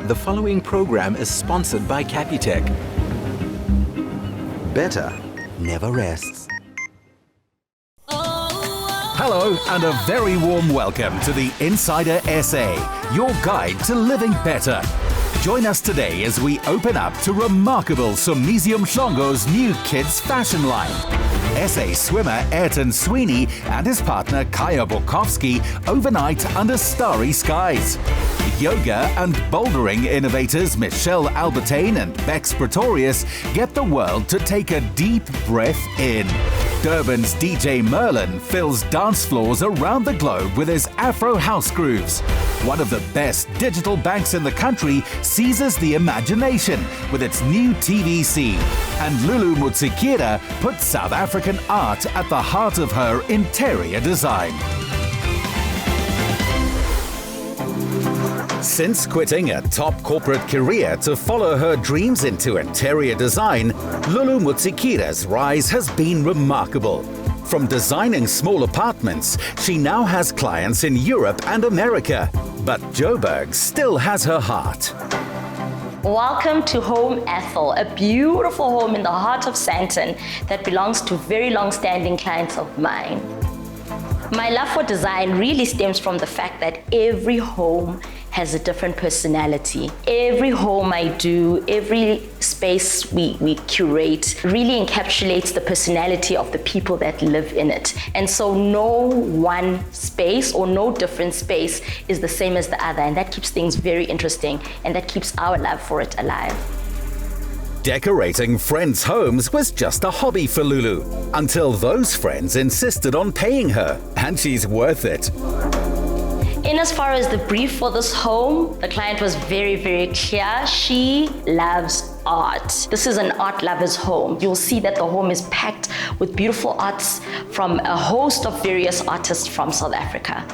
The following program is sponsored by Capitec. Better never rests. Hello and a very warm welcome to the Insider SA, your guide to living better. Join us today as we open up to remarkable Somizi Mhlongo's new kids fashion line. SA swimmer Ayrton Sweeney and his partner Kaya Borkowski overnight under starry skies. Yoga and bouldering innovators Michelle Albertine and Bex Pretorius get the world to take a deep breath in. Durban's DJ Merlon fills dance floors around the globe with his Afro house grooves. One of the best digital banks in the country seizes the imagination with its new TVC. And Lulu Mutsikira puts South African art at the heart of her interior design. Since quitting a top corporate career to follow her dreams into interior design, Lulu Mutsikira's rise has been remarkable. From designing small apartments, she now has clients in Europe and America. But Joburg still has her heart. Welcome to Home Ethel, a beautiful home in the heart of Sandton that belongs to very long-standing clients of mine. My love for design really stems from the fact that every home has a different personality. Every home I do, every space we curate really encapsulates the personality of the people that live in it. And so no one space or no different space is the same as the other, and that keeps things very interesting, and that keeps our love for it alive. Decorating friends' homes was just a hobby for Lulu, until those friends insisted on paying her, and she's worth it. In as far as the brief for this home, the client was very, very clear. She loves art. This is an art lover's home. You'll see that the home is packed with beautiful arts from a host of various artists from South Africa.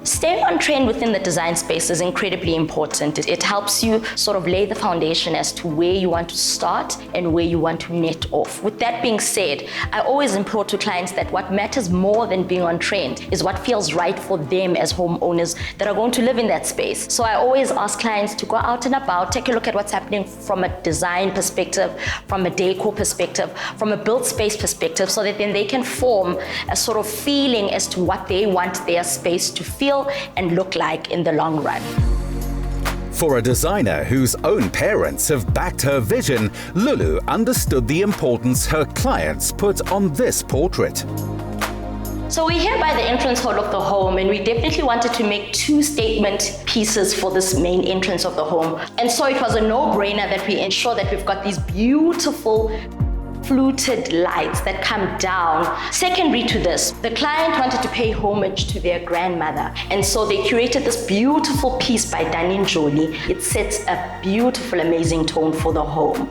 Staying on trend within the design space is incredibly important. It helps you sort of lay the foundation as to where you want to start and where you want to net off. With that being said, I always implore to clients that what matters more than being on trend is what feels right for them as homeowners that are going to live in that space. So I always ask clients to go out and about, take a look at what's happening from a design perspective, from a decor perspective, from a built space perspective, so that then they can form a sort of feeling as to what they want their space to feel and look like in the long run. For a designer whose own parents have backed her vision, Lulu understood the importance her clients put on this portrait. So we're here by the entrance hall of the home, and we definitely wanted to make two statement pieces for this main entrance of the home. And so it was a no-brainer that we ensure that we've got these beautiful fluted lights that come down. Secondary to this, the client wanted to pay homage to their grandmother, and so they curated this beautiful piece by Danin Jolie. It sets a beautiful, amazing tone for the home.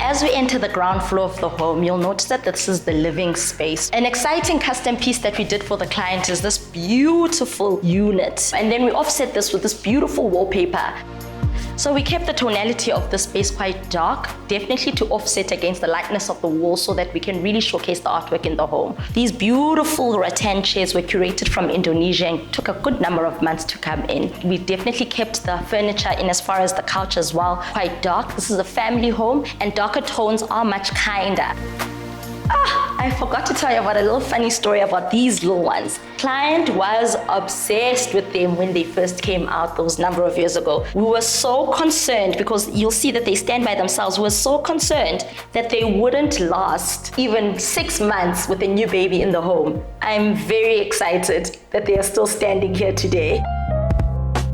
As we enter the ground floor of the home, you'll notice that this is the living space. An exciting custom piece that we did for the client is this beautiful unit, and then we offset this with this beautiful wallpaper. So we kept the tonality of the space quite dark, definitely to offset against the lightness of the wall so that we can really showcase the artwork in the home. These beautiful rattan chairs were curated from Indonesia and took a good number of months to come in. We definitely kept the furniture in as far as the couch as well, quite dark. This is a family home and darker tones are much kinder. I forgot to tell you about a little funny story about these little ones. Client was obsessed with them when they first came out those number of years ago. We were so concerned, because you'll see that they stand by themselves. We were so concerned that they wouldn't last even 6 months with a new baby in the home. I'm very excited that they are still standing here today.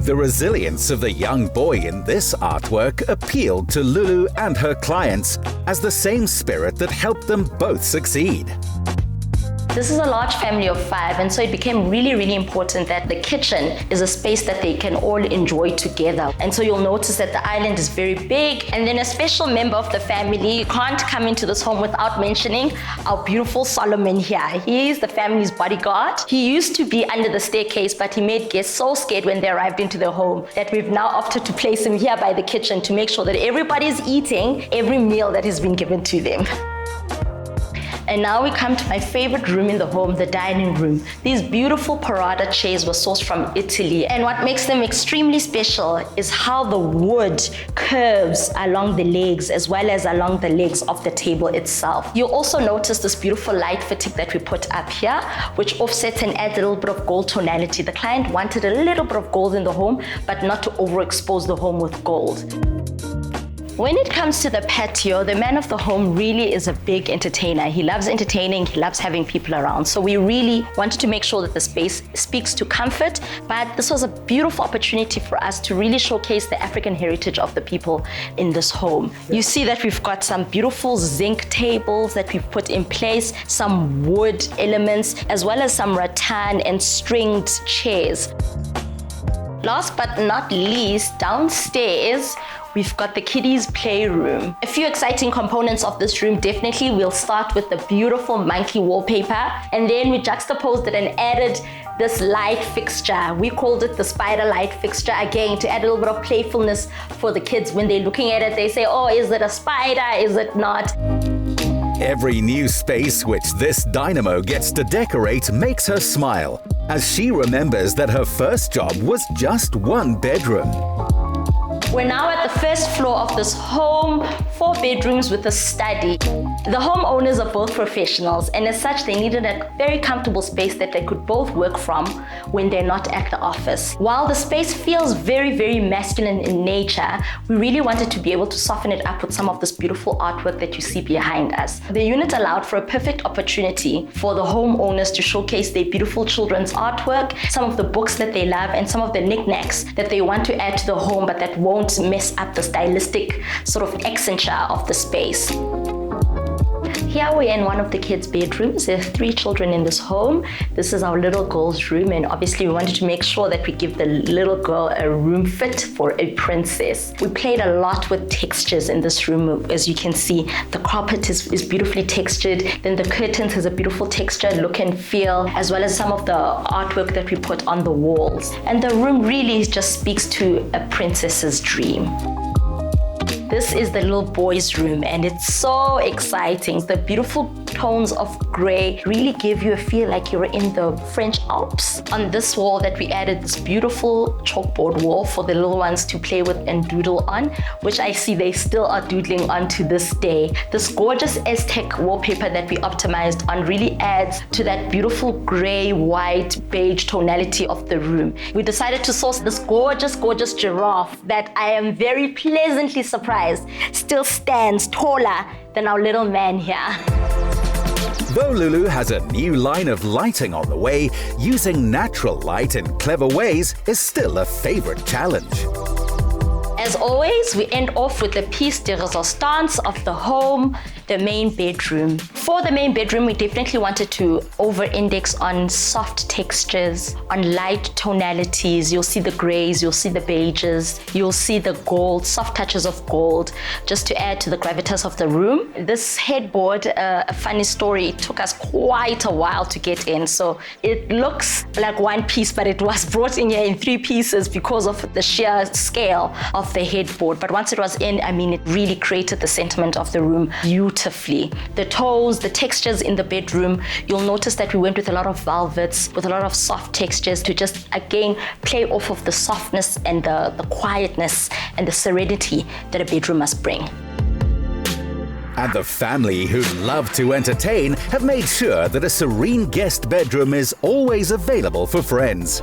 The resilience of the young boy in this artwork appealed to Lulu and her clients as the same spirit that helped them both succeed. This is a large family of 5, and so it became really, really important that the kitchen is a space that they can all enjoy together. And so you'll notice that the island is very big, and then a special member of the family can't come into this home without mentioning our beautiful Solomon here. He is the family's bodyguard. He used to be under the staircase, but he made guests so scared when they arrived into the home that we've now opted to place him here by the kitchen to make sure that everybody's eating every meal that has been given to them. And now we come to my favorite room in the home, the dining room. These beautiful Parada chairs were sourced from Italy. And what makes them extremely special is how the wood curves along the legs as well as along the legs of the table itself. You'll also notice this beautiful light fitting that we put up here, which offsets and adds a little bit of gold tonality. The client wanted a little bit of gold in the home, but not to overexpose the home with gold. When it comes to the patio, the man of the home really is a big entertainer. He loves entertaining, he loves having people around. So we really wanted to make sure that the space speaks to comfort, but this was a beautiful opportunity for us to really showcase the African heritage of the people in this home. You see that we've got some beautiful zinc tables that we've put in place, some wood elements, as well as some rattan and stringed chairs. Last but not least, downstairs, we've got the kiddies' playroom. A few exciting components of this room, definitely. We'll start with the beautiful monkey wallpaper, and then we juxtaposed it and added this light fixture. We called it the spider light fixture, again, to add a little bit of playfulness for the kids. When they're looking at it, they say, oh, is it a spider? Is it not? Every new space which this dynamo gets to decorate makes her smile, as she remembers that her first job was just one bedroom. We're now at the first floor of this home, 4 bedrooms with a study. The homeowners are both professionals, and as such, they needed a very comfortable space that they could both work from when they're not at the office. While the space feels very, very masculine in nature, we really wanted to be able to soften it up with some of this beautiful artwork that you see behind us. The unit allowed for a perfect opportunity for the homeowners to showcase their beautiful children's artwork, some of the books that they love, and some of the knickknacks that they want to add to the home, but that won't mess up the stylistic sort of accenture of the space. Here we're in one of the kids' bedrooms. There are 3 children in this home. This is our little girl's room, and obviously we wanted to make sure that we give the little girl a room fit for a princess. We played a lot with textures in this room. As you can see, the carpet is beautifully textured. Then the curtains has a beautiful texture, look and feel, as well as some of the artwork that we put on the walls. And the room really just speaks to a princess's dream. This is the little boy's room, and it's so exciting. The beautiful tones of gray really give you a feel like you're in the French Alps. On this wall that we added this beautiful chalkboard wall for the little ones to play with and doodle on, which I see they still are doodling on to this day. This gorgeous Aztec wallpaper that we optimized on really adds to that beautiful gray, white, beige tonality of the room. We decided to source this gorgeous, gorgeous giraffe that I am very pleasantly surprised still stands taller than our little man here. Though Lulu has a new line of lighting on the way, using natural light in clever ways is still a favorite challenge. As always, we end off with the piece de resistance of the home, the main bedroom. For the main bedroom, we definitely wanted to over-index on soft textures, on light tonalities. You'll see the grays, you'll see the beiges, you'll see the gold, soft touches of gold, just to add to the gravitas of the room. This headboard, a funny story, it took us quite a while to get in. So it looks like one piece, but it was brought in here in 3 pieces because of the sheer scale of the headboard. But once it was in, I mean, it really created the sentiment of the room beautifully. The toes, the textures in the bedroom, you'll notice that we went with a lot of velvets, with a lot of soft textures to just, again, play off of the softness and the quietness and the serenity that a bedroom must bring. And the family who love to entertain have made sure that a serene guest bedroom is always available for friends.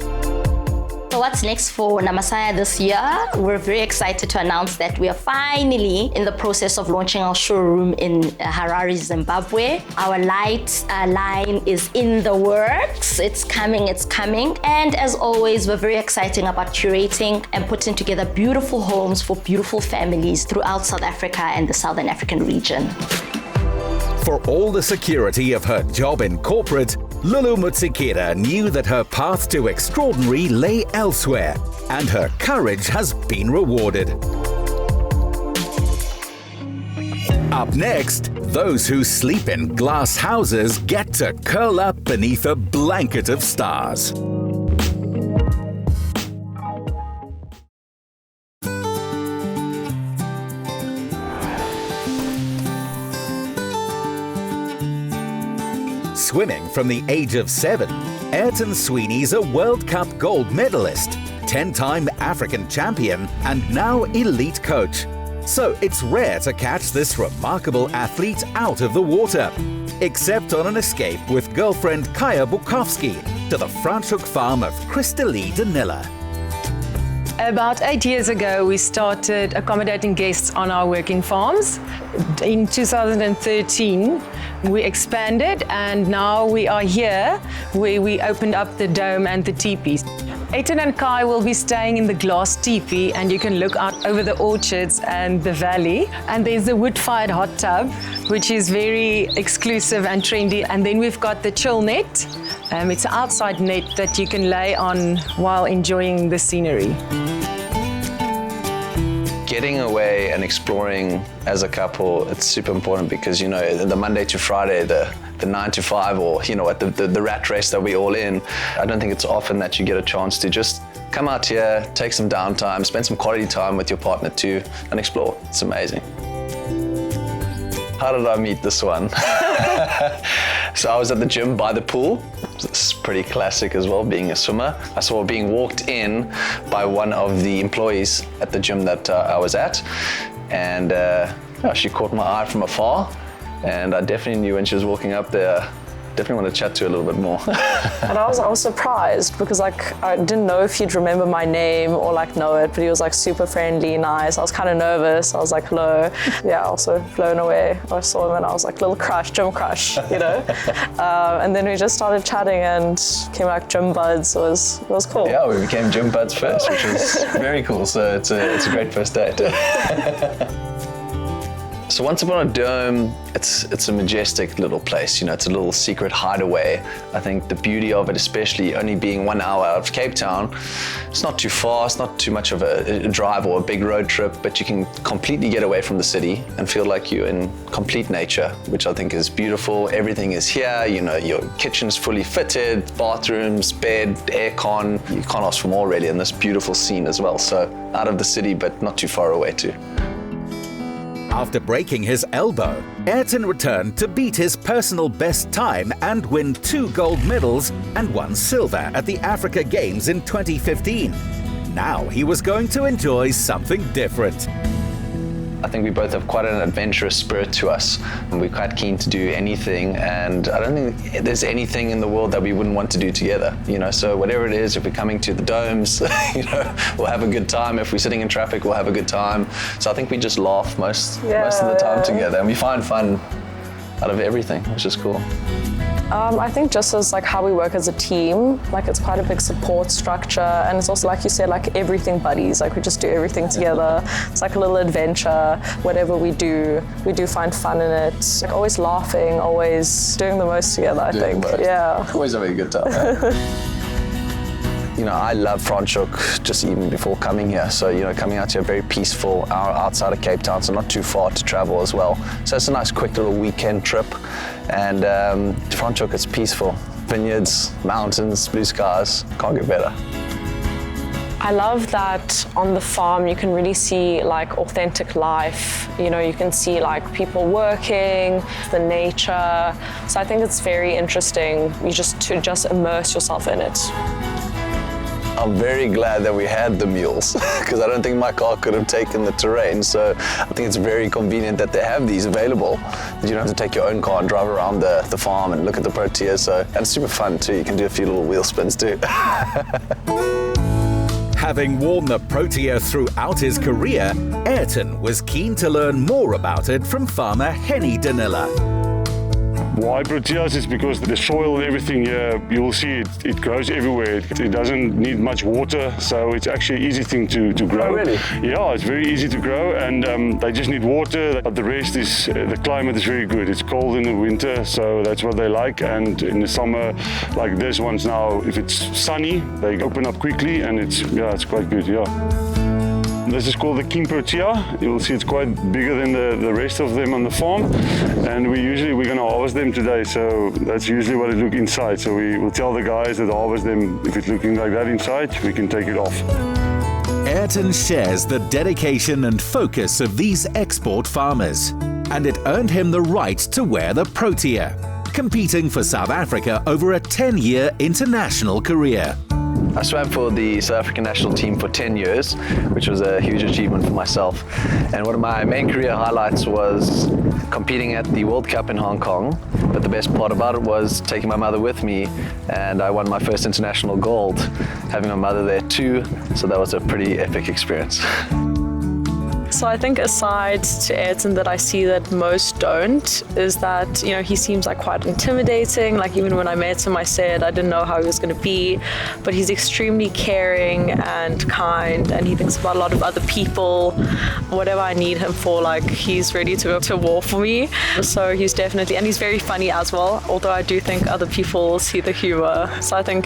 So what's next for Namasaya this year? We're very excited to announce that we are finally in the process of launching our showroom in Harare, Zimbabwe. Our light line is in the works. It's coming, it's coming. And as always, we're very excited about curating and putting together beautiful homes for beautiful families throughout South Africa and the Southern African region. For all the security of her job in corporate, Lulu Mutsikira knew that her path to extraordinary lay elsewhere, and her courage has been rewarded. Up next, those who sleep in glass houses get to curl up beneath a blanket of stars. swimming from the age of 7, Ayrton Sweeney's a World Cup gold medalist, 10-time African champion, and now elite coach. So it's rare to catch this remarkable athlete out of the water, except on an escape with girlfriend Kaya Bukowski to the Franschhoek farm of Christelie Danilla. About 8 years ago, we started accommodating guests on our working farms. In 2013, we expanded, and now we are here where we opened up the dome and the teepees. Ayrton and Kai will be staying in the glass teepee, and you can look out over the orchards and the valley. And there's the wood-fired hot tub, which is very exclusive and trendy. And then we've got the chill net. It's an outside net that you can lay on while enjoying the scenery. Getting away and exploring as a couple, it's super important because, you know, the Monday to Friday, the 9 to 5, or, you know, at the rat race that we're all in, I don't think it's often that you get a chance to just come out here, take some downtime, spend some quality time with your partner too, and explore. It's amazing. How did I meet this one? So I was at the gym by the pool. It's pretty classic as well, being a swimmer. I saw her being walked in by one of the employees at the gym that I was at. And yeah, she caught my eye from afar. And I definitely knew when she was walking up there, definitely want to chat to her a little bit more. And I was surprised because, like, I didn't know if he'd remember my name or like know it, but he was like super friendly, nice. I was kind of nervous. I was like, hello. Yeah, also blown away. I saw him and I was like, little crush, gym crush, you know. And then we just started chatting and became like gym buds. It was cool. Yeah, we became gym buds first, which was very cool. So it's a great first date. So Once Upon a Dome, it's a majestic little place. You know, it's a little secret hideaway. I think the beauty of it, especially only being 1 hour out of Cape Town, it's not too far, it's not too much of a drive or a big road trip, but you can completely get away from the city and feel like you're in complete nature, which I think is beautiful. Everything is here, you know, your kitchen's fully fitted, bathrooms, bed, aircon. You can't ask for more really in this beautiful scene as well. So out of the city, but not too far away too. After breaking his elbow, Ayrton returned to beat his personal best time and win 2 gold medals and 1 silver at the Africa Games in 2015. Now he was going to enjoy something different. I think we both have quite an adventurous spirit to us, and we're quite keen to do anything, and I don't think there's anything in the world that we wouldn't want to do together, you know. So whatever it is, if we're coming to the domes, you know, we'll have a good time. If we're sitting in traffic, we'll have a good time. So I think we just laugh most of the time together, and we find fun out of everything, which is cool. I think just as like how we work as a team, like it's quite a big support structure, and it's also, like you said, like everything buddies, like we just do everything together. It's like a little adventure. Whatever we do find fun in it. Like always laughing, always doing the most together, I think. Yeah. Always having a good time. You know, I love Franschhoek just even before coming here. So, you know, coming out here, very peaceful, outside of Cape Town, so not too far to travel as well. So it's a nice quick little weekend trip. And Franschhoek, it's peaceful. Vineyards, mountains, blue skies, can't get better. I love that on the farm you can really see like authentic life. You know, you can see like people working, the nature. So I think it's very interesting to just immerse yourself in it. I'm very glad that we had the mules because I don't think my car could have taken the terrain. So I think it's very convenient that they have these available. You don't have to take your own car and drive around the farm and look at the proteas. So, and it's super fun too. You can do a few little wheel spins too. Having worn the protea throughout his career, Ayrton was keen to learn more about it from farmer Henny Danilla. Why proteas? It's because the soil and everything here, you will see it grows everywhere. It doesn't need much water, so it's actually an easy thing to grow. Oh, really? Yeah, it's very easy to grow, and they just need water. The rest is, the climate is very good. It's cold in the winter, so that's what they like, and in the summer, like this one's now, if it's sunny, they open up quickly, and it's quite good, yeah. This is called the king protea. You'll see it's quite bigger than the rest of them on the farm. And we're going to harvest them today, so that's usually what it looks inside. So we will tell the guys that harvest them, if it's looking like that inside, we can take it off. Ayrton shares the dedication and focus of these export farmers, and it earned him the right to wear the protea. competing for South Africa over a 10-year international career. I swam for the South African national team for 10 years, which was a huge achievement for myself. And one of my main career highlights was competing at the World Cup in Hong Kong. But the best part about it was taking my mother with me, and I won my first international gold, having my mother there too. So that was a pretty epic experience. So I think aside to Ayrton that I see that most don't is that, you know, he seems like quite intimidating. Like even when I met him, I said I didn't know how he was going to be, but he's extremely caring and kind, and he thinks about a lot of other people. Whatever I need him for, like he's ready to go to war for me. So he's definitely, and he's very funny as well, although I do think other people see the humor. So I think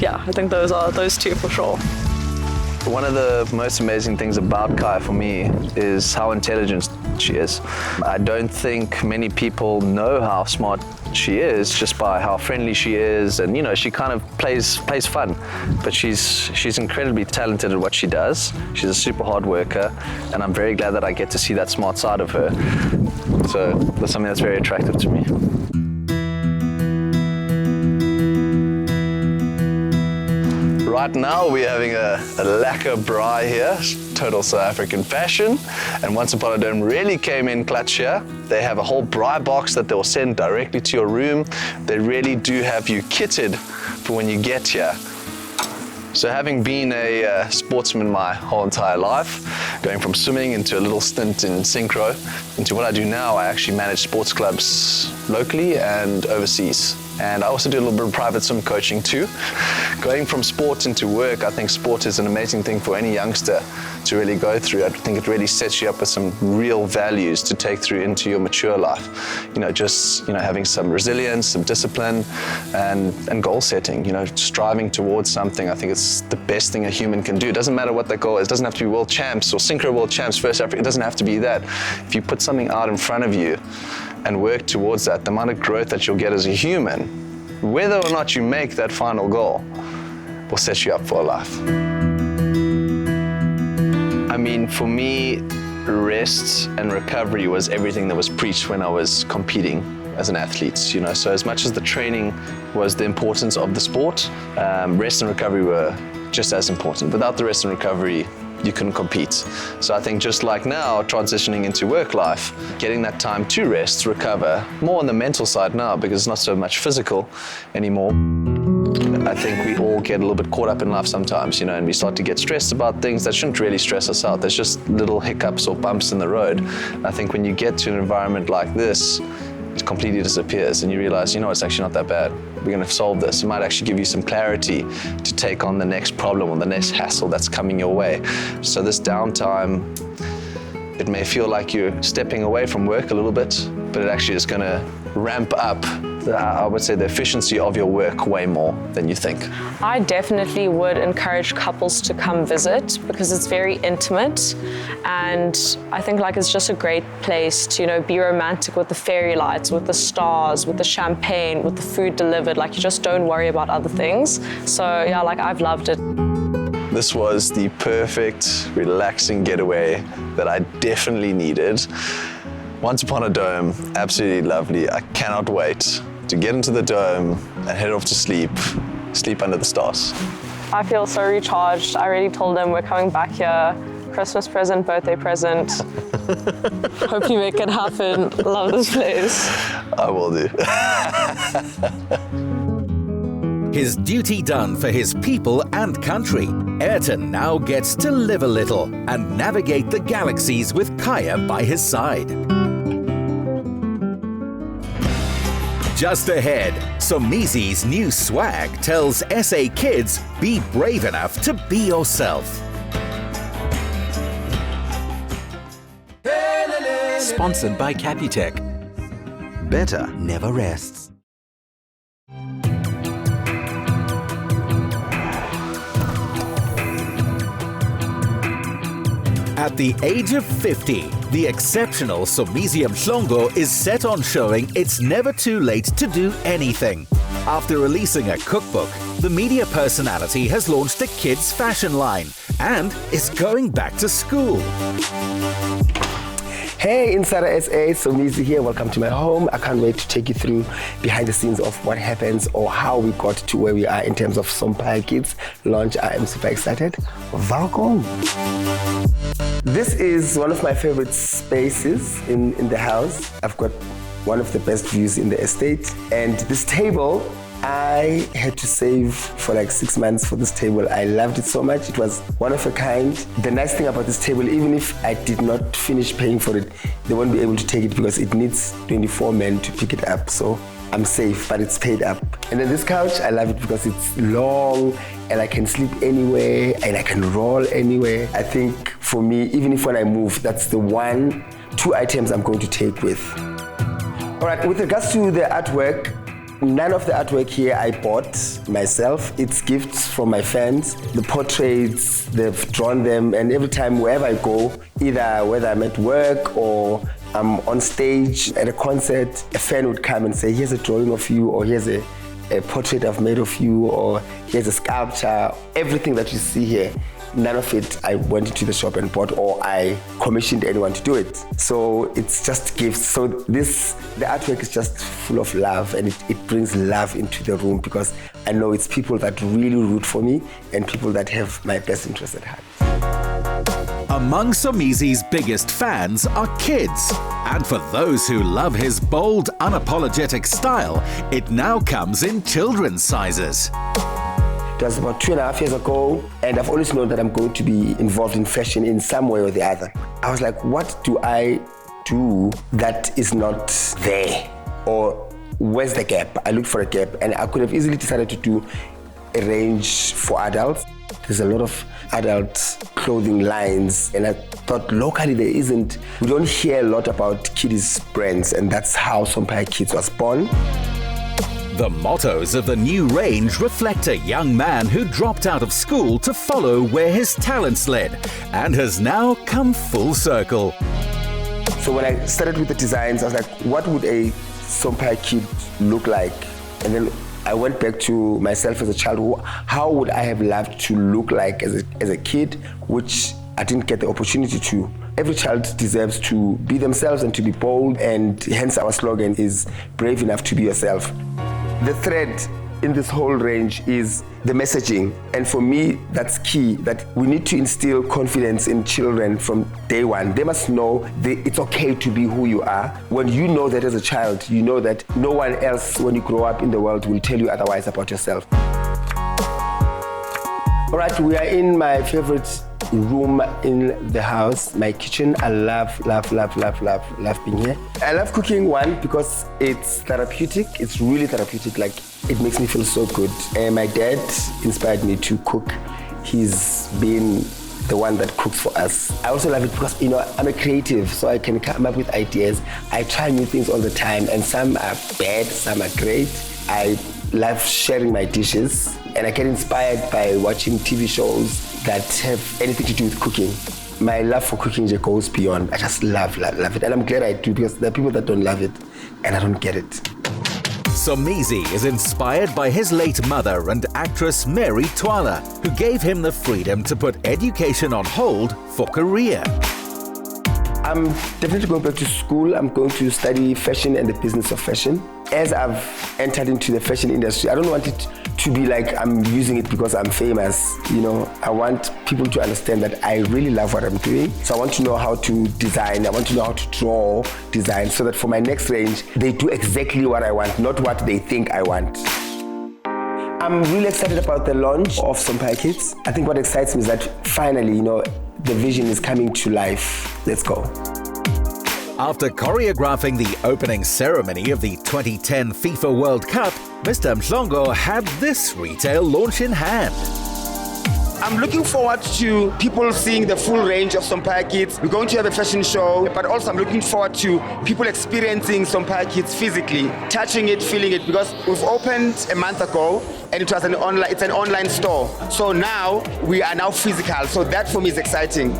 those are those two for sure. One of the most amazing things about Kai for me is how intelligent she is. I don't think many people know how smart she is just by how friendly she is, and you know, she kind of plays fun, but she's incredibly talented at what she does. She's a super hard worker, and I'm very glad that I get to see that smart side of her. So that's something that's very attractive to me. Right now we're having a lekker braai here, total South African fashion. And Once Upon a Dome really came in clutch here. They have a whole braai box that they'll send directly to your room. They really do have you kitted for when you get here. So having been a sportsman my whole entire life, going from swimming into a little stint in synchro, into what I do now, I actually manage sports clubs locally and overseas. And I also do a little bit of private swim coaching too. Going from sport into work, I think sport is an amazing thing for any youngster to really go through. I think it really sets you up with some real values to take through into your mature life. You know, just having some resilience, some discipline, and goal setting. You know, striving towards something. I think it's the best thing a human can do. It doesn't matter what that goal is. It doesn't have to be world champs or synchro world champs, first Africa. It doesn't have to be that. If you put something out in front of you and work towards that, the amount of growth that you'll get as a human, whether or not you make that final goal, will set you up for a life. I mean, for me, rest and recovery was everything that was preached when I was competing as an athlete, you know. So as much as the training was the importance of the sport, rest and recovery were just as important. Without the rest and recovery, you couldn't compete. So I think just like now, transitioning into work life, getting that time to rest, recover, more on the mental side now because it's not so much physical anymore. I think we all get a little bit caught up in life sometimes, you know, and we start to get stressed about things that shouldn't really stress us out. There's just little hiccups or bumps in the road. I think when you get to an environment like this, it completely disappears and you realize, you know, it's actually not that bad. We're going to solve this. It might actually give you some clarity to take on the next problem or the next hassle that's coming your way. So this downtime, it may feel like you're stepping away from work a little bit, but it actually is going to ramp up, I would say, the efficiency of your work way more than you think. I definitely would encourage couples to come visit because it's very intimate, and I think like it's just a great place to, you know, be romantic with the fairy lights, with the stars, with the champagne, with the food delivered. Like you just don't worry about other things. So yeah, like I've loved it. This was the perfect, relaxing getaway that I definitely needed. Once Upon a Dome, absolutely lovely. I cannot wait to get into the dome and head off to sleep under the stars. I feel so recharged. I already told them we're coming back here. Christmas present, birthday present. Hope you make it happen. Love this place. I will do. His duty done for his people and country, Ayrton now gets to live a little and navigate the galaxies with Kaya by his side. Just ahead, Somizi's new swag tells SA kids, be brave enough to be yourself. Sponsored by Capitec. Better never rests. At the age of 50, the exceptional Somizi Mhlongo is set on showing it's never too late to do anything. After releasing a cookbook, the media personality has launched a kids' fashion line and is going back to school. Hey, InsiderSA, Somizi here. Welcome to my home. I can't wait to take you through behind the scenes of what happens or how we got to where we are in terms of Sompire Kids launch. I am super excited. Welcome. This is one of my favorite spaces in the house. I've got one of the best views in the estate. And this table, I had to save for like 6 months for this table. I loved it so much. It was one of a kind. The nice thing about this table, even if I did not finish paying for it, they won't be able to take it because it needs 24 men to pick it up. So I'm safe, but it's paid up. And then this couch, I love it because it's long and I can sleep anywhere and I can roll anywhere. I think for me, even if when I move, that's the 2 items I'm going to take with. All right, with regards to the artwork, none of the artwork here I bought myself. It's gifts from my fans. The portraits, they've drawn them, and every time wherever I go, either whether I'm at work or I'm on stage at a concert, a fan would come and say, here's a drawing of you, or here's a portrait I've made of you, or here's a sculpture. Everything that you see here, none of it I went into the shop and bought or I commissioned anyone to do it. So it's just gifts. So the artwork is just full of love, and it brings love into the room because I know it's people that really root for me and people that have my best interest at heart. Among Somizi's biggest fans are kids. And for those who love his bold, unapologetic style, it now comes in children's sizes. It was about 2.5 years ago, and I've always known that I'm going to be involved in fashion in some way or the other. I was like, what do I do that is not there? Or where's the gap? I looked for a gap, and I could have easily decided to do a range for adults. There's a lot of adult clothing lines, and I thought locally there isn't. We don't hear a lot about kiddies brands, and that's how Sompire Kids was born. The mottos of the new range reflect a young man who dropped out of school to follow where his talents led and has now come full circle. So when I started with the designs, I was like, what would a Sompire Kid look like? And then I went back to myself as a child. How would I have loved to look like as a kid, which I didn't get the opportunity to. Every child deserves to be themselves and to be bold, and hence our slogan is brave enough to be yourself. The thread in this whole range is the messaging, and for me that's key, that we need to instill confidence in children from day one. They must know it's okay to be who you are. When you know that as a child, you know that no one else when you grow up in the world will tell you otherwise about yourself. All right, we are in my favorite room in the house, my kitchen. I love being here. I love cooking, one, because it's therapeutic. It's really therapeutic. Like, it makes me feel so good. And my dad inspired me to cook. He's been the one that cooks for us. I also love it because, I'm a creative, so I can come up with ideas. I try new things all the time, and some are bad, some are great. I love sharing my dishes, and I get inspired by watching TV shows that have anything to do with cooking. My love for cooking just goes beyond. I just love it, and I'm glad I do, because there are people that don't love it, and I don't get it. Somizi is inspired by his late mother and actress Mary Twala, who gave him the freedom to put education on hold for career. I'm definitely going back to school. I'm going to study fashion and the business of fashion. As I've entered into the fashion industry, I don't want it to be like I'm using it because I'm famous. I want people to understand that I really love what I'm doing. So I want to know how to design. I want to know how to draw design, so that for my next range, they do exactly what I want, not what they think I want. I'm really excited about the launch of Sompire Kids. I think what excites me is that finally, the vision is coming to life. Let's go. After choreographing the opening ceremony of the 2010 FIFA World Cup, Mr. Mhlongo had this retail launch in hand. I'm looking forward to people seeing the full range of Sompire Kids. We're going to have a fashion show, but also I'm looking forward to people experiencing Sompire Kids physically, touching it, feeling it, because we've opened a month ago and it's an online store. So now we are now physical. So that for me is exciting.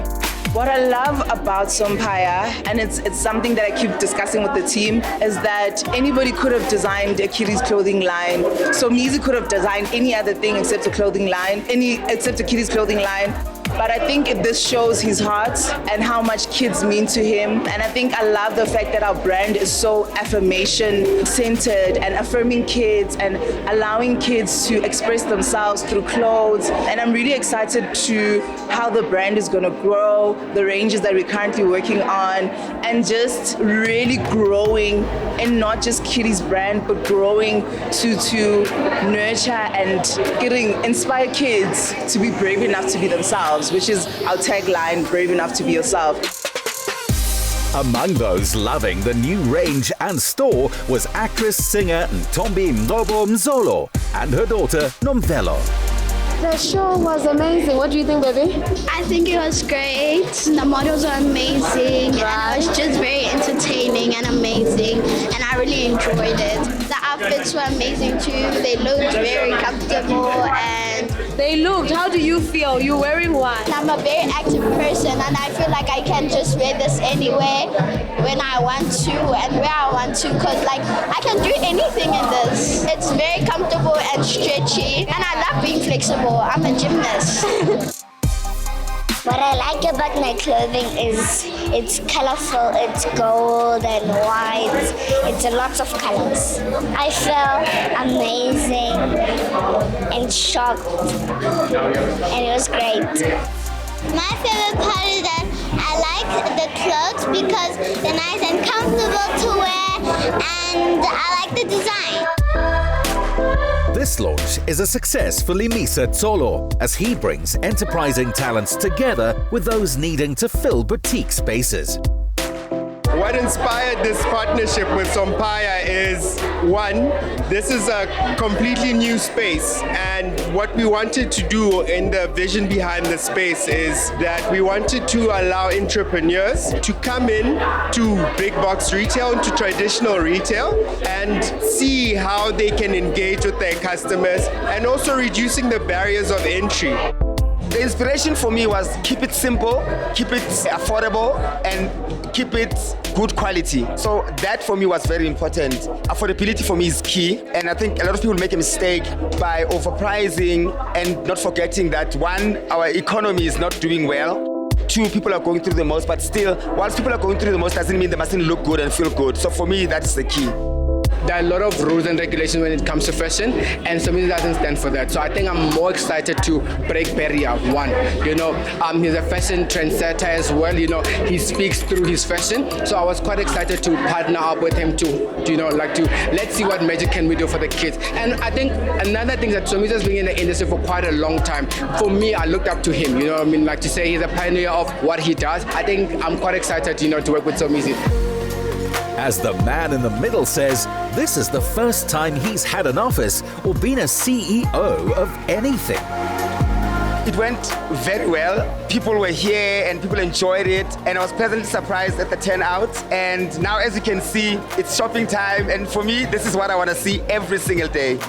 What I love about Sompire, and it's something that I keep discussing with the team, is that anybody could have designed a kiddies clothing line. Somizi could have designed any other thing except a clothing line, except a kiddies clothing line. but I think this shows his heart and how much kids mean to him. And I think I love the fact that our brand is so affirmation centered and affirming kids and allowing kids to express themselves through clothes. And I'm really excited to how the brand is going to grow, the ranges that we're currently working on, and just really growing, and not just Kitty's brand, but growing to nurture and inspire kids to be brave enough to be themselves, which is our tagline, brave enough to be yourself. Among those loving the new range and store was actress-singer Ntombi Mzobo Mzolo and her daughter Nomvelo. The show was amazing. What do you think, baby? I think it was great. The models are amazing, and it was just very entertaining and amazing, and I really enjoyed it. The outfits were amazing too. They looked very comfortable, and How do you feel? You're wearing one. I'm a very active person, and I feel like I can just wear this anywhere when I want to and where I want to, because I can do anything in this. It's very comfortable and stretchy, and I love being flexible. I'm a gymnast. What I like about my clothing is it's colorful, it's gold and white, it's lots of colors. I felt amazing and shocked, and it was great. My favorite part is that I like the clothes because they're nice and comfortable to wear, and I like the design. This launch is a success for Limisa Tsolo as he brings enterprising talents together with those needing to fill boutique spaces. What inspired this partnership with Sompire is, one, this is a completely new space, and what we wanted to do in the vision behind the space is that we wanted to allow entrepreneurs to come in to big box retail, to traditional retail, and see how they can engage with their customers, and also reducing the barriers of entry. The inspiration for me was keep it simple, keep it affordable, and keep it good quality. So that for me was very important. Affordability for me is key, and I think a lot of people make a mistake by overpricing and not forgetting that, one, our economy is not doing well. Two, people are going through the most, but still, whilst people are going through the most doesn't mean they mustn't look good and feel good. So for me, that's the key. There are a lot of rules and regulations when it comes to fashion, and Somizi doesn't stand for that. So I think I'm more excited to break barrier. One, he's a fashion trendsetter as well. He speaks through his fashion. So I was quite excited to partner up with him to let's see what magic can we do for the kids. And I think another thing that Somizi has been in the industry for quite a long time. For me, I looked up to him. To say he's a pioneer of what he does. I think I'm quite excited, to work with Somizi. As the man in the middle says, this is the first time he's had an office or been a CEO of anything. It went very well. People were here and people enjoyed it, and I was pleasantly surprised at the turnout. And now, as you can see, it's shopping time, and for me, this is what I want to see every single day.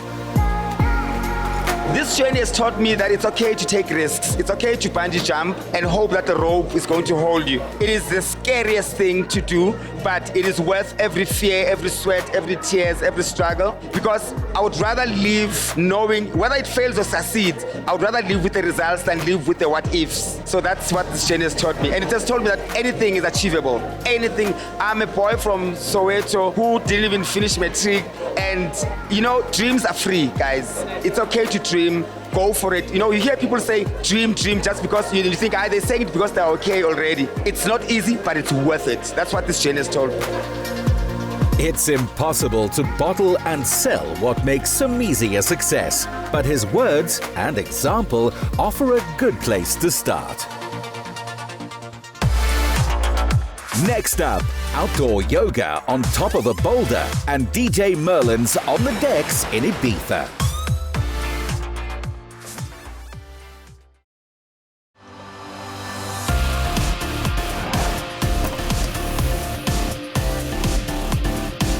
This journey has taught me that it's okay to take risks. It's okay to bungee jump and hope that the rope is going to hold you. It is the scariest thing to do, but it is worth every fear, every sweat, every tears, every struggle, because I would rather live knowing whether it fails or succeeds. I would rather live with the results than live with the what ifs. So that's what this journey has taught me. And it has told me that anything is achievable. Anything. I'm a boy from Soweto who didn't even finish matric, and dreams are free, guys. It's okay to dream. Go for it. You hear people say dream just because you think they're saying it because they're okay already. It's not easy, but it's worth it. That's what this journey has told me. It's impossible to bottle and sell what makes Somizi a success, but his words and example offer a good place to start. Next up, outdoor yoga on top of a boulder and DJ Merlon's on the decks in Ibiza.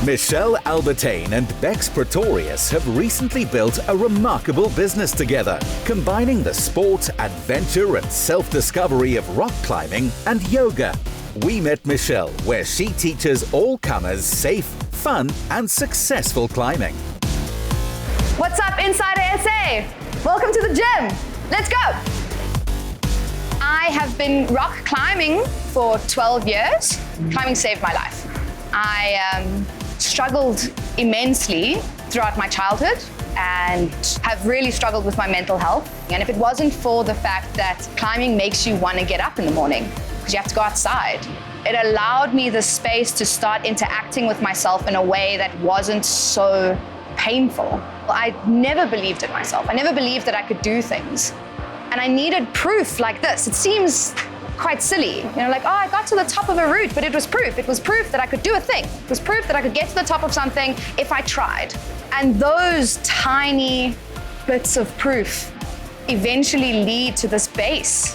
Michelle Albertine and Bex Pretorius have recently built a remarkable business together, combining the sport, adventure and self-discovery of rock climbing and yoga. We met Michelle where she teaches all comers safe, fun and successful climbing. What's up, Insider SA? Welcome to the gym. Let's go. I have been rock climbing for 12 years. Climbing saved my life. I struggled immensely throughout my childhood and have really struggled with my mental health. And if it wasn't for the fact that climbing makes you want to get up in the morning, because you have to go outside, it allowed me the space to start interacting with myself in a way that wasn't so painful. I never believed in myself. I never believed that I could do things. And I needed proof like this. It seems quite silly, you know, like, oh, I got to the top of a route, but it was proof. It was proof that I could do a thing. It was proof that I could get to the top of something if I tried. And those tiny bits of proof eventually lead to this base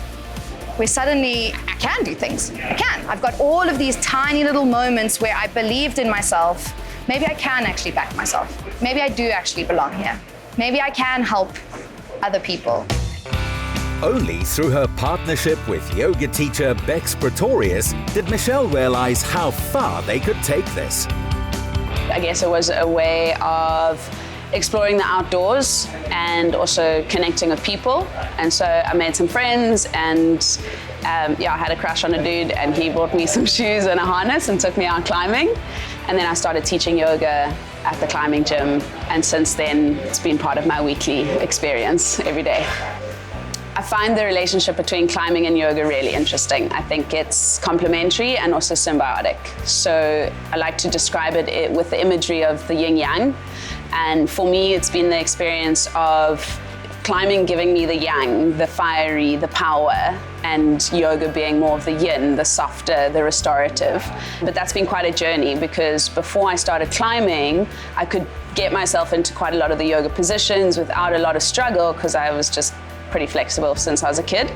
where suddenly I can do things. I can. I've got all of these tiny little moments where I believed in myself. Maybe I can actually back myself. Maybe I do actually belong here. Maybe I can help other people. Only through her partnership with yoga teacher Bex Pretorius did Michelle realize how far they could take this. I guess it was a way of exploring the outdoors and also connecting with people. And so I made some friends and I had a crush on a dude and he bought me some shoes and a harness and took me out climbing. And then I started teaching yoga at the climbing gym. And since then, it's been part of my weekly experience every day. I find the relationship between climbing and yoga really interesting. I think it's complementary and also symbiotic. So I like to describe it with the imagery of the yin-yang. And for me, it's been the experience of climbing giving me the yang, the fiery, the power, and yoga being more of the yin, the softer, the restorative. But that's been quite a journey because before I started climbing, I could get myself into quite a lot of the yoga positions without a lot of struggle because I was just pretty flexible since I was a kid.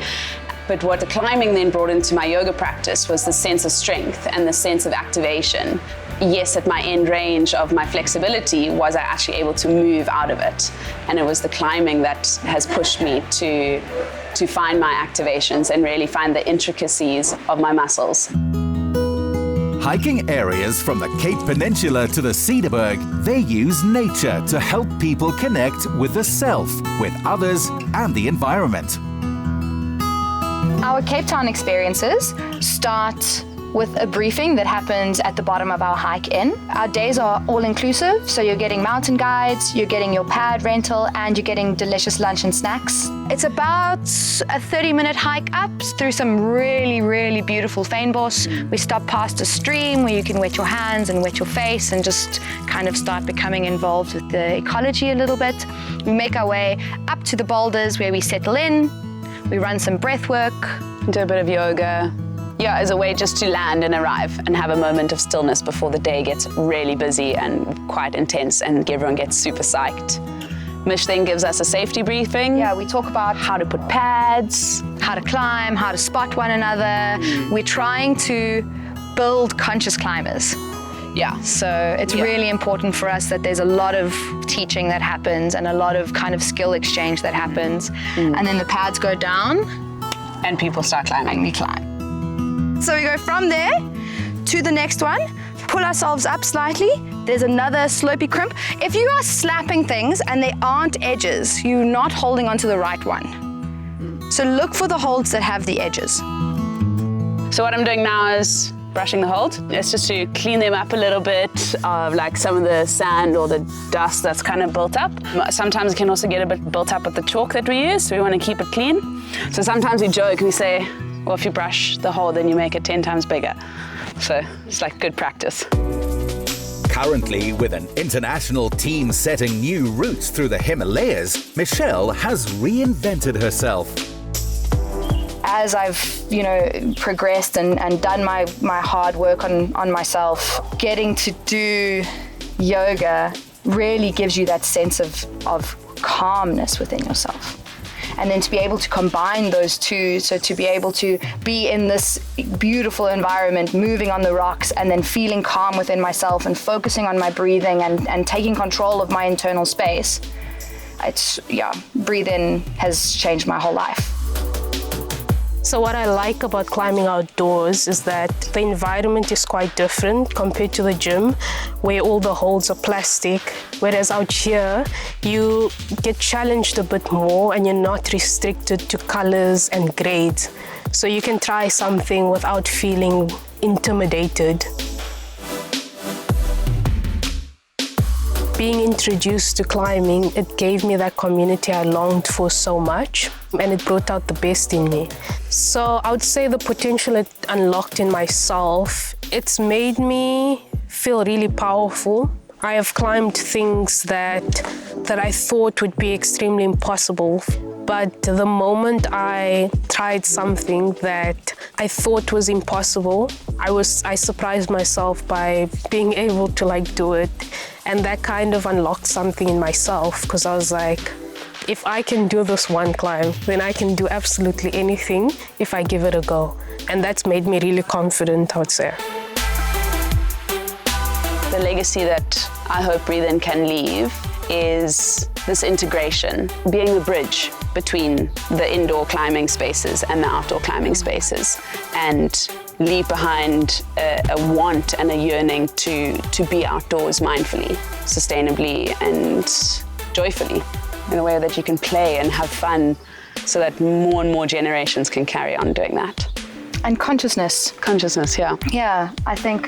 But what the climbing then brought into my yoga practice was the sense of strength and the sense of activation. Yes, at my end range of my flexibility was I actually able to move out of it. And it was the climbing that has pushed me to find my activations and really find the intricacies of my muscles. Hiking areas from the Cape Peninsula to the Cederberg, they use nature to help people connect with the self, with others, and the environment. Our Cape Town experiences start with a briefing that happens at the bottom of our hike in. Our days are all-inclusive, so you're getting mountain guides, you're getting your pad rental, and you're getting delicious lunch and snacks. It's about a 30-minute hike up through some really, really beautiful fynbos. We stop past a stream where you can wet your hands and wet your face and just kind of start becoming involved with the ecology a little bit. We make our way up to the boulders where we settle in. We run some breath work. Do a bit of yoga. Yeah, as a way just to land and arrive and have a moment of stillness before the day gets really busy and quite intense and everyone gets super psyched. Mish then gives us a safety briefing. Yeah, we talk about how to put pads, how to climb, how to spot one another. We're trying to build conscious climbers. Yeah. So it's really important for us that there's a lot of teaching that happens and a lot of kind of skill exchange that happens. And then the pads go down. And people start climbing. And we climb. So we go from there to the next one, pull ourselves up slightly. There's another slopey crimp. If you are slapping things and they aren't edges, you're not holding onto the right one. So look for the holds that have the edges. So what I'm doing now is brushing the hold. It's just to clean them up a little bit of like some of the sand or the dust that's kind of built up. Sometimes it can also get a bit built up with the chalk that we use, so we want to keep it clean. So sometimes we joke, we say, well, if you brush the hole, then you make it 10 times bigger. So it's like good practice. Currently, with an international team setting new routes through the Himalayas, Michelle has reinvented herself. As I've, progressed and done my hard work on myself, getting to do yoga really gives you that sense of calmness within yourself. And then to be able to combine those two, so to be able to be in this beautiful environment, moving on the rocks, and then feeling calm within myself and focusing on my breathing and taking control of my internal space. Breathing has changed my whole life. So what I like about climbing outdoors is that the environment is quite different compared to the gym, where all the holds are plastic, whereas out here you get challenged a bit more and you're not restricted to colors and grades. So you can try something without feeling intimidated. Being introduced to climbing, it gave me that community I longed for so much, and it brought out the best in me. So I would say the potential it unlocked in myself, it's made me feel really powerful. I have climbed things that I thought would be extremely impossible, but the moment I tried something that I thought was impossible, I surprised myself by being able to do it. And that kind of unlocked something in myself, because I was like, if I can do this one climb, then I can do absolutely anything if I give it a go. And that's made me really confident, I would say. The legacy that I hope Breathe In can leave is this integration, being the bridge between the indoor climbing spaces and the outdoor climbing spaces, and leave behind a want and a yearning to be outdoors mindfully, sustainably and joyfully, in a way that you can play and have fun so that more and more generations can carry on doing that. And consciousness. Consciousness, yeah. Yeah, I think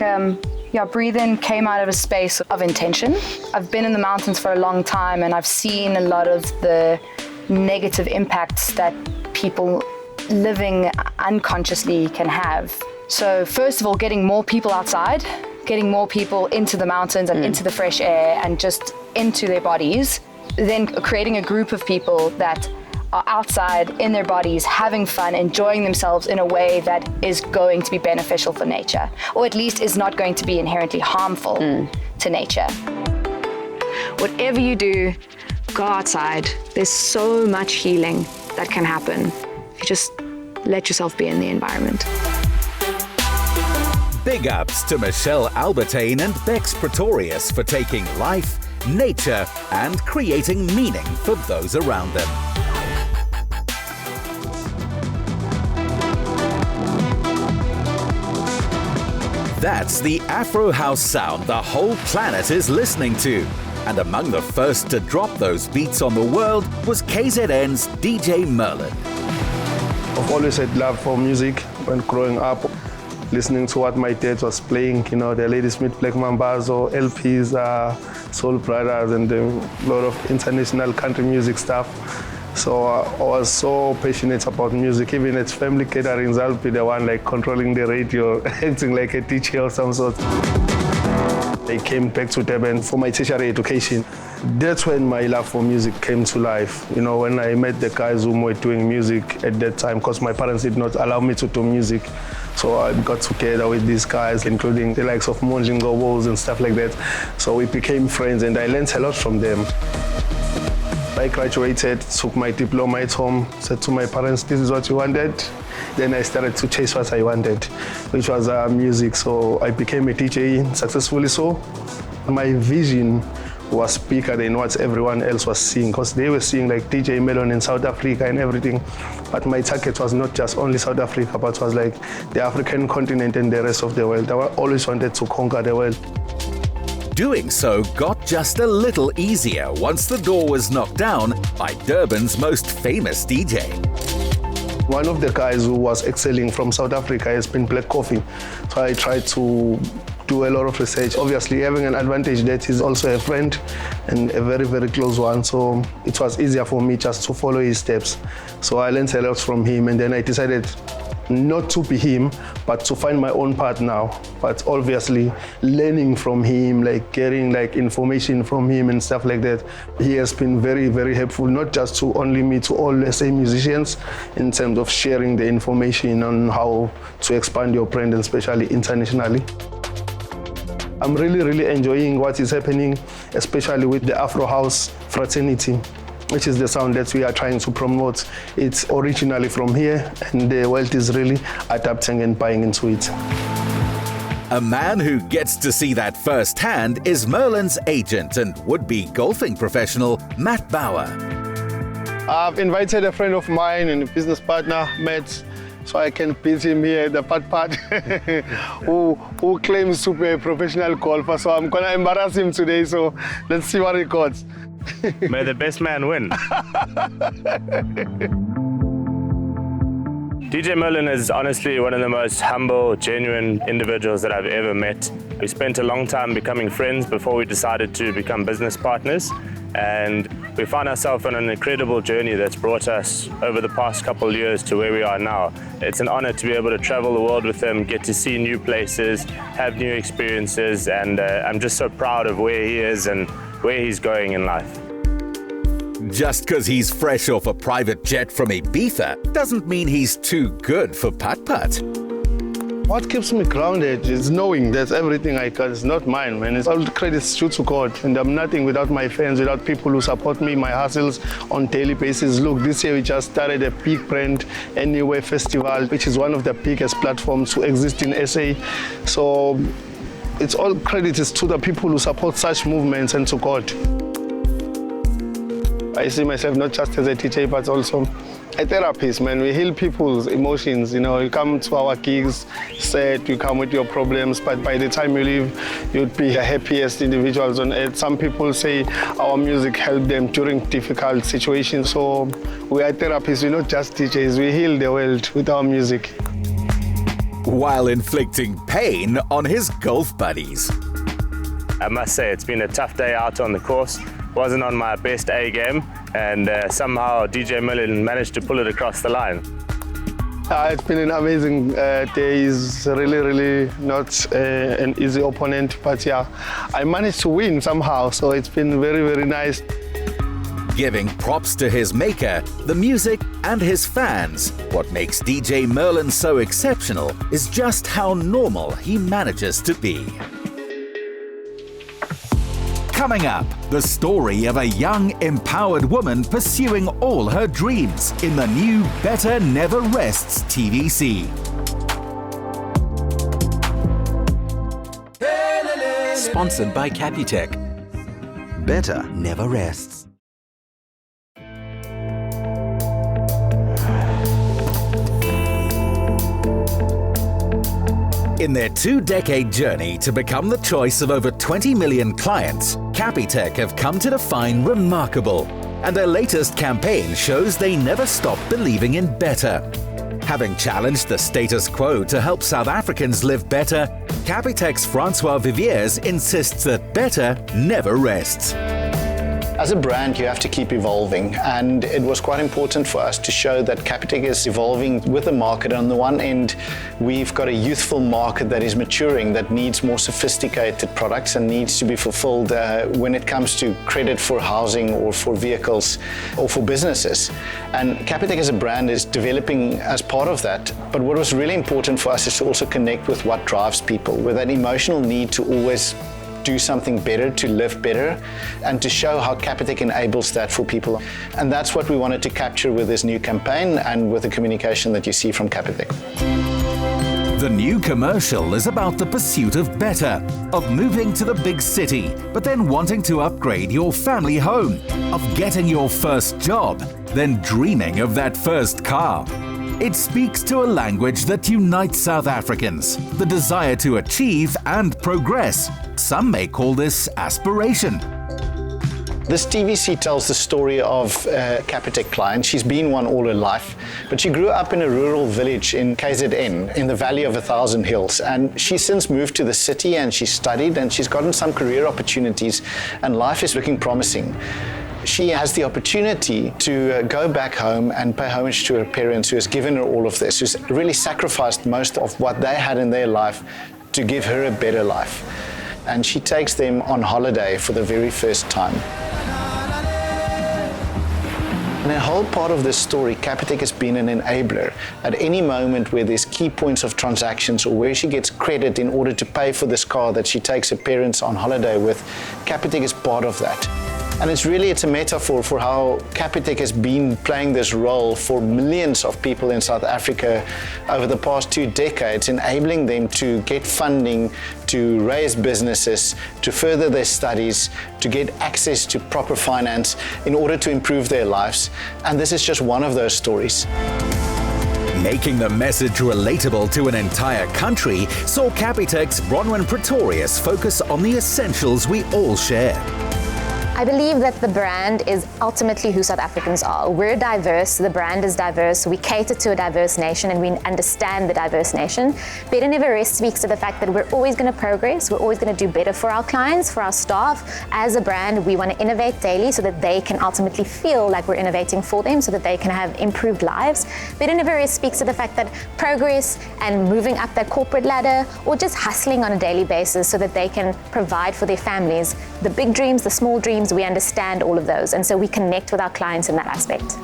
Breathe In came out of a space of intention. I've been in the mountains for a long time, and I've seen a lot of the negative impacts that people living unconsciously can have. So first of all, getting more people outside, getting more people into the mountains and into the fresh air and just into their bodies, then creating a group of people that are outside in their bodies, having fun, enjoying themselves in a way that is going to be beneficial for nature, or at least is not going to be inherently harmful to nature. Whatever you do, go outside. There's so much healing that can happen if you just let yourself be in the environment. Big ups to Michelle Albertine and Bex Pretorius for taking life, nature, and creating meaning for those around them. That's the Afro house sound the whole planet is listening to. And among the first to drop those beats on the world was KZN's DJ Merlon. I've always had love for music when growing up, listening to what my dad was playing, the Ladysmith Black Mambazo, LPs, Soul Brothers, and a lot of international country music stuff. So I was so passionate about music. Even at family gatherings, I'll be the one controlling the radio, acting like a teacher of some sort. I came back to Durban for my tertiary education. That's when my love for music came to life. When I met the guys who were doing music at that time, because my parents did not allow me to do music. So I got together with these guys, including the likes of Monjingo Wolves and stuff like that. So we became friends, and I learned a lot from them. I graduated, took my diploma at home, said to my parents, this is what you wanted. Then I started to chase what I wanted, which was music. So I became a DJ successfully so. My vision was bigger than what everyone else was seeing, because they were seeing DJ Merlon in South Africa and everything. But my target was not just only South Africa, but was the African continent and the rest of the world. I always wanted to conquer the world. Doing so got just a little easier once the door was knocked down by Durban's most famous DJ. One of the guys who was excelling from South Africa has been Black Coffee. So I tried to do a lot of research. Obviously, having an advantage that he's also a friend and a very, very close one. So it was easier for me just to follow his steps. So I learned a lot from him, and then I decided not to be him, but to find my own path now. But obviously, learning from him, getting information from him and stuff like that. He has been very, very helpful, not just to only me, to all SA musicians, in terms of sharing the information on how to expand your brand, and especially internationally. I'm really, really enjoying what is happening, especially with the Afro House fraternity, which is the sound that we are trying to promote. It's originally from here, and the world is really adapting and buying into it. A man who gets to see that firsthand is Merlon's agent and would-be golfing professional, Matt Bauer. I've invited a friend of mine and a business partner, Matt, so I can beat him here, the part who claims to be a professional golfer. So I'm gonna embarrass him today, so let's see what he got. May the best man win. DJ Merlon is honestly one of the most humble, genuine individuals that I've ever met. We spent a long time becoming friends before we decided to become business partners, and we found ourselves on an incredible journey that's brought us over the past couple of years to where we are now. It's an honor to be able to travel the world with him, get to see new places, have new experiences, and I'm just so proud of where he is and where he's going in life. Just because he's fresh off a private jet from Ibiza doesn't mean he's too good for putt-putt. What keeps me grounded is knowing that everything I got is not mine, man. It's all the credits due to God, and I'm nothing without my fans, without people who support me, my hustles on daily basis. Look, this year we just started a big brand Anywhere Festival, which is one of the biggest platforms to exist in SA. So it's all credits to the people who support such movements and to God. I see myself not just as a DJ, but also a therapist, man. We heal people's emotions. You know, you come to our gigs, sad, you come with your problems, but by the time you leave, you'd be the happiest individuals on earth. Some people say our music helped them during difficult situations. So we are therapists, we're not just DJs. We heal the world with our music. While inflicting pain on his golf buddies. I must say, it's been a tough day out on the course. Wasn't on my best A game, and somehow DJ Merlon managed to pull it across the line. It's been an amazing day. He's really not an easy opponent, but yeah, I managed to win somehow, so it's been very nice. Giving props to his maker, the music, and his fans. What makes DJ Merlon so exceptional is just how normal he manages to be. Coming up, the story of a young, empowered woman pursuing all her dreams in the new Better Never Rests TVC. Sponsored by Capitec. Better Never Rests. In their 2-decade journey to become the choice of over 20 million clients, Capitec have come to define remarkable. And their latest campaign shows they never stop believing in better. Having challenged the status quo to help South Africans live better, Capitec's Francois Viviers insists that better never rests. As a brand, you have to keep evolving, and it was quite important for us to show that Capitec is evolving with the market. On the one end, we've got a youthful market that is maturing, that needs more sophisticated products and needs to be fulfilled when it comes to credit for housing or for vehicles or for businesses. And Capitec as a brand is developing as part of that. But what was really important for us is to also connect with what drives people, with that emotional need to always do something better, to live better, and to show how Capitec enables that for people. And that's what we wanted to capture with this new campaign and with the communication that you see from Capitec. The new commercial is about the pursuit of better, of moving to the big city, but then wanting to upgrade your family home, of getting your first job, then dreaming of that first car. It speaks to a language that unites South Africans, the desire to achieve and progress. Some may call this aspiration. This TVC tells the story of a Capitec client. She's been one all her life, but she grew up in a rural village in KZN, in the Valley of 1,000 Hills. And she's since moved to the city and she studied and she's gotten some career opportunities and life is looking promising. She has the opportunity to go back home and pay homage to her parents who has given her all of this, who's really sacrificed most of what they had in their life to give her a better life. And she takes them on holiday for the very first time. And a whole part of this story, Capitec has been an enabler. At any moment where there's key points of transactions or where she gets credit in order to pay for this car that she takes her parents on holiday with, Capitec is part of that. And it's a metaphor for how Capitec has been playing this role for millions of people in South Africa over the past 2 decades, enabling them to get funding, to raise businesses, to further their studies, to get access to proper finance in order to improve their lives. And this is just one of those stories. Making the message relatable to an entire country saw Capitec's Bronwyn Pretorius focus on the essentials we all share. I believe that the brand is ultimately who South Africans are. We're diverse, the brand is diverse, we cater to a diverse nation and we understand the diverse nation. Better Never Rest speaks to the fact that we're always going to progress, we're always going to do better for our clients, for our staff. As a brand, we want to innovate daily so that they can ultimately feel like we're innovating for them so that they can have improved lives. Better Never Rest speaks to the fact that progress and moving up that corporate ladder or just hustling on a daily basis so that they can provide for their families. The big dreams, the small dreams, we understand all of those, and so we connect with our clients in that aspect.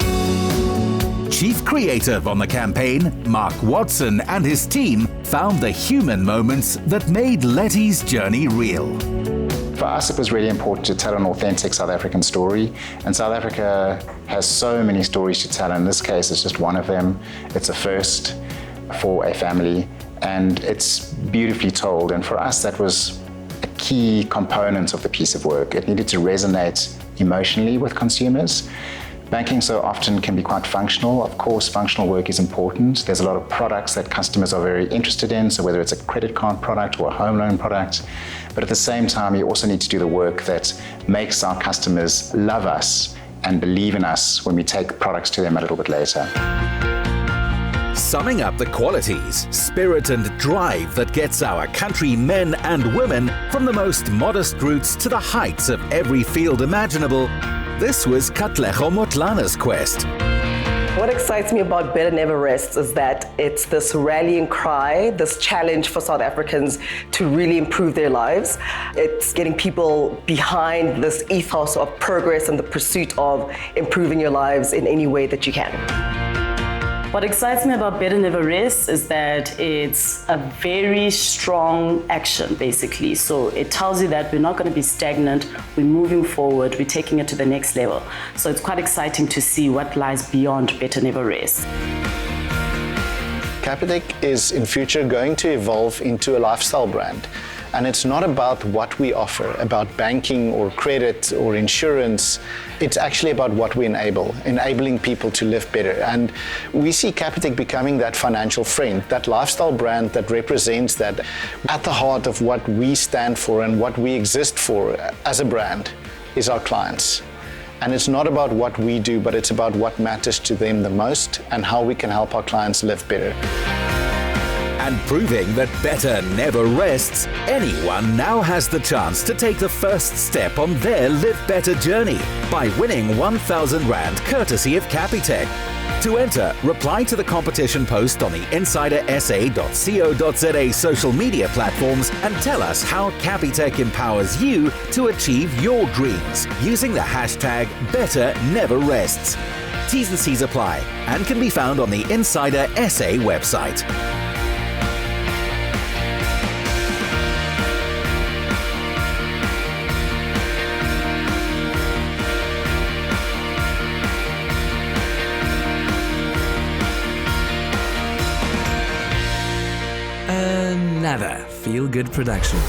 Chief creative on the campaign, Mark Watson and his team found the human moments that made Letty's journey real. For us, it was really important to tell an authentic South African story, and South Africa has so many stories to tell. In this case, it's just one of them. It's a first for a family, and it's beautifully told. And for us, that was a key component of the piece of work. It needed to resonate emotionally with consumers. Banking so often can be quite functional. Of course, functional work is important. There's a lot of products that customers are very interested in, so whether it's a credit card product or a home loan product. But at the same time, you also need to do the work that makes our customers love us and believe in us when we take products to them a little bit later. Summing up the qualities, spirit and drive that gets our country men and women from the most modest roots to the heights of every field imaginable, this was Katlego Motlana's quest. What excites me about Better Never Rests is that it's this rallying cry, this challenge for South Africans to really improve their lives. It's getting people behind this ethos of progress and the pursuit of improving your lives in any way that you can. What excites me about Better Never Rest is that it's a very strong action, basically. So it tells you that we're not going to be stagnant, we're moving forward, we're taking it to the next level. So it's quite exciting to see what lies beyond Better Never Rest. Capitec is in future going to evolve into a lifestyle brand. And it's not about what we offer, about banking or credit or insurance. It's actually about what we enable, enabling people to live better. And we see Capitec becoming that financial friend, that lifestyle brand that represents that. At the heart of what we stand for and what we exist for as a brand is our clients. And it's not about what we do, but it's about what matters to them the most and how we can help our clients live better. And proving that better never rests, anyone now has the chance to take the first step on their Live Better journey by winning 1,000 Rand courtesy of Capitec. To enter, reply to the competition post on the InsiderSA.co.za social media platforms and tell us how Capitec empowers you to achieve your dreams using the hashtag #BetterNeverRests. T's and C's apply and can be found on the InsiderSA website. Another feel-good production.